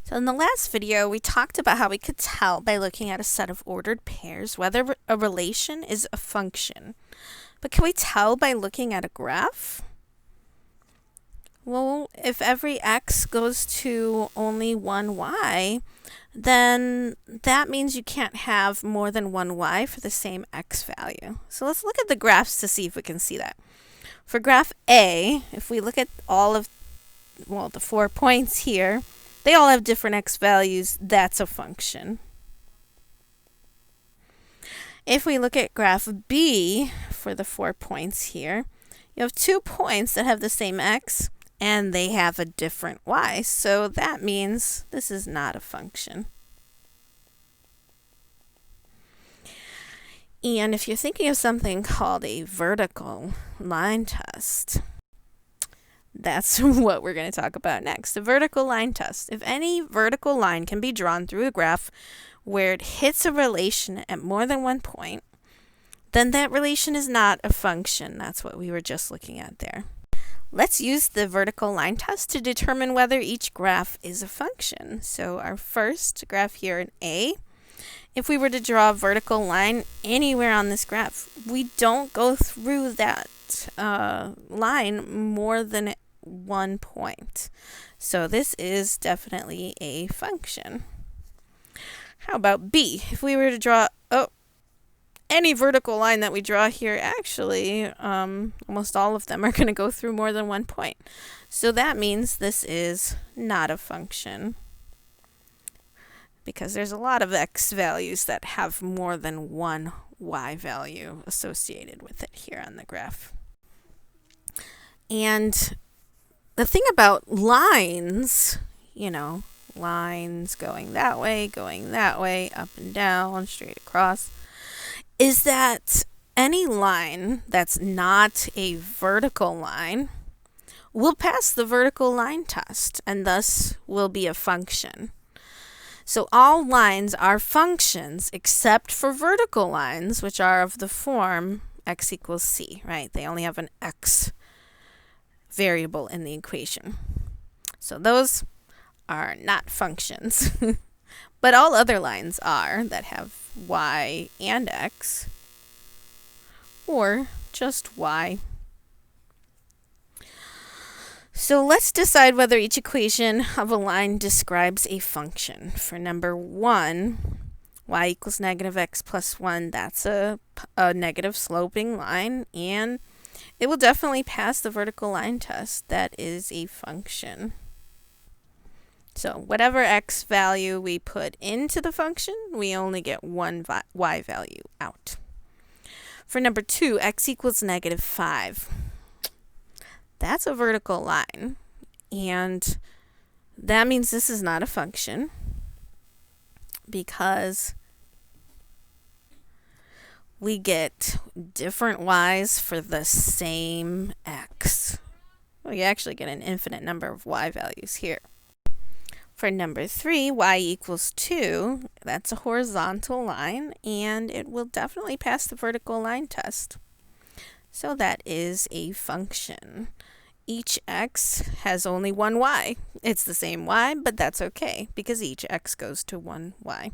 So in the last video, we talked about how we could tell by looking at a set of ordered pairs whether a relation is a function. But can we tell by looking at a graph? Well, if every x goes to only one y, then that means you can't have more than one y for the same x value. So let's look at the graphs to see if we can see that. For graph A, if we look at all of, the 4 points here, they all have different x values. That's a function. If we look at graph B for the 4 points here, you have 2 points that have the same x and they have a different y. So that means this is not a function. And if you're thinking of something called a vertical line test, that's what we're going to talk about next. The vertical line test. If any vertical line can be drawn through a graph where it hits a relation at more than one point, then that relation is not a function. That's what we were just looking at there. Let's use the vertical line test to determine whether each graph is a function. So our first graph here in A, if we were to draw a vertical line anywhere on this graph, we don't go through that line more than 1 point. So this is definitely a function. How about B? If we were to draw any vertical line that we draw here, actually, almost all of them are going to go through more than 1 point. So that means this is not a function, because there's a lot of x values that have more than one y value associated with it here on the graph. And the thing about lines, lines going that way, up and down, straight across, is that any line that's not a vertical line will pass the vertical line test and thus will be a function. So all lines are functions except for vertical lines, which are of the form x equals c, right? They only have an x variable in the equation. So those are not functions. But all other lines are that have y and x, or just y. So let's decide whether each equation of a line describes a function. For number 1, y equals negative x plus 1, that's a negative sloping line, and it will definitely pass the vertical line test. That is a function. So whatever x value we put into the function, we only get one y value out. For number 2, x equals negative 5. That's a vertical line, and that means this is not a function because we get different y's for the same x. Well, you actually get an infinite number of y values here. For number 3, y equals 2, that's a horizontal line, and it will definitely pass the vertical line test. So that is a function. Each x has only one y. It's the same y, but that's okay because each x goes to one y.